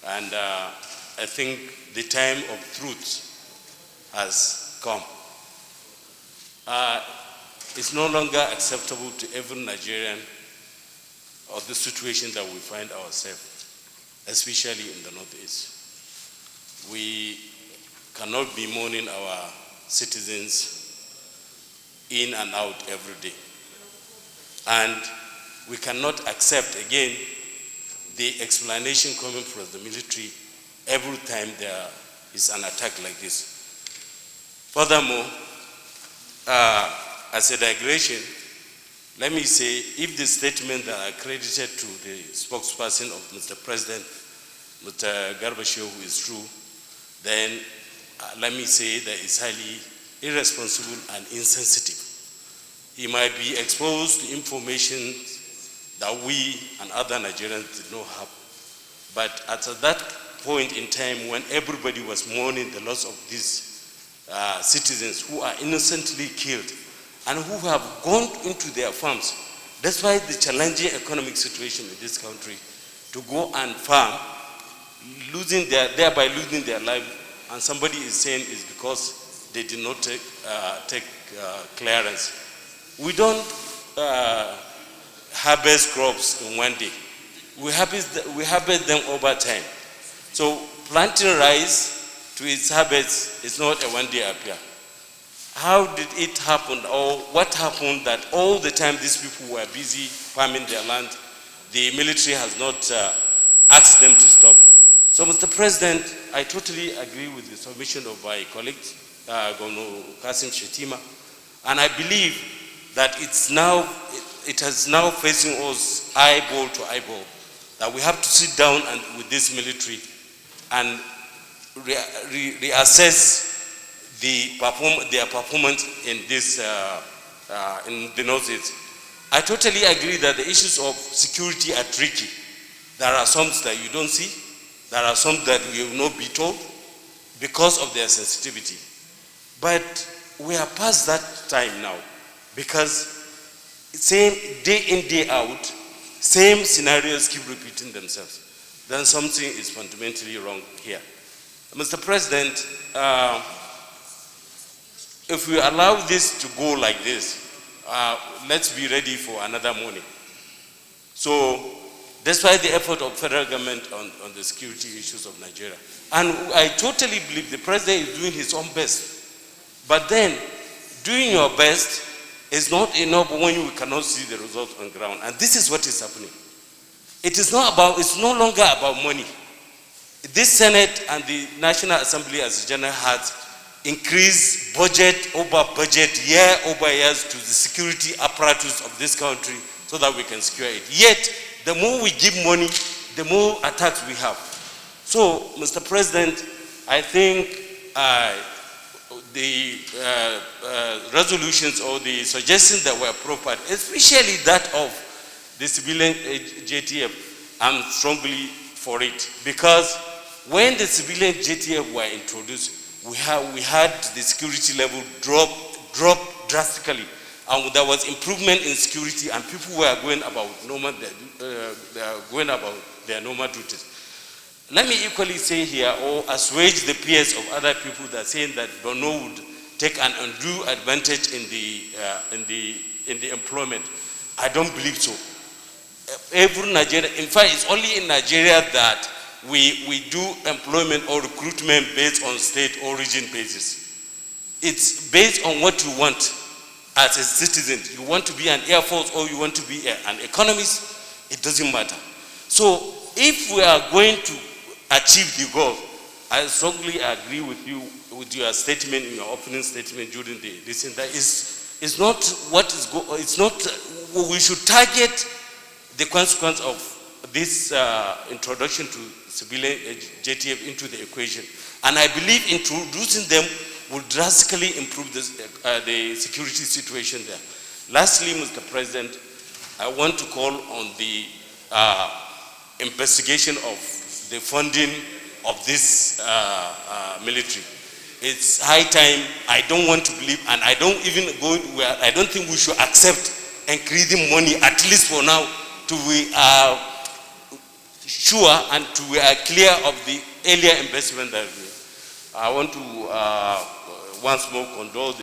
And I think the time of truth has come. It's no longer acceptable to every Nigerian of the situation that we find ourselves, especially in the Northeast. We cannot be mourning our citizens in and out every day. And we cannot accept, again, the explanation coming from the military every time there is an attack like this. Furthermore, as a digression, let me say, if the statement that are credited to the spokesperson of Mr. President, Mr. Garba Shehu, is true, then let me say that it's highly irresponsible and insensitive. He might be exposed to information that we and other Nigerians did not have. But at that point in time, when everybody was mourning the loss of these citizens who are innocently killed and who have gone into their farms, despite the challenging economic situation in this country, to go and farm, thereby losing their life, and somebody is saying it's because they did not take clearance. We don't harvest crops in one day. We harvest them over time. So planting rice to its harvest is not a one-day affair. How did it happen, or what happened that all the time these people were busy farming their land, the military has not asked them to stop? So, Mr. President, I totally agree with the submission of my colleague, Governor Kasim Shetima, and I believe that it has now facing us eyeball to eyeball, that we have to sit down with this military and reassess their performance in this in the Northeast. I totally agree that the issues of security are tricky. There are some that you don't see. There are some that we will not be told because of their sensitivity. But we are past that time now, because same day in, day out, same scenarios keep repeating themselves. Then something is fundamentally wrong here. Mr. President, if we allow this to go like this, let's be ready for another morning. So, despite the effort of federal government on the security issues of Nigeria, and I totally believe the president is doing his own best, but then doing your best is not enough when you cannot see the results on ground. And this is what is happening. It's no longer about money. This Senate and the National Assembly as a general has increased budget over budget, year over years, to the security apparatus of this country so that we can secure it. Yet, the more we give money, the more attacks we have. So, Mr. President, I think the resolutions or the suggestions that were proffered, especially that of the civilian JTF, I'm strongly for it. Because when the civilian JTF were introduced, we had the security level drop drastically. And there was improvement in security, and people were going about their normal duties. Let me equally say here, or assuage the fears of other people that are saying that Borno would take an undue advantage in the employment. I don't believe so. Every Nigeria, in fact, it's only in Nigeria that we do employment or recruitment based on state origin basis. It's based on what you want as a citizen. You want to be an Air Force or you want to be an economist, it doesn't matter. So if we are going to achieve the goal, I strongly agree with you, with your statement, in your opening statement during the listen, that is not what is it's not, we should target the consequence of this introduction to civilian JTF into the equation. And I believe introducing them will drastically improve the security situation there. Lastly, Mr. President, I want to call on the investigation of the funding of this military. It's high time. I don't want to believe, and I don't even go where I don't think we should accept increasing money, at least for now, to we sure and we are clear of the earlier investment that we. I want to once more condole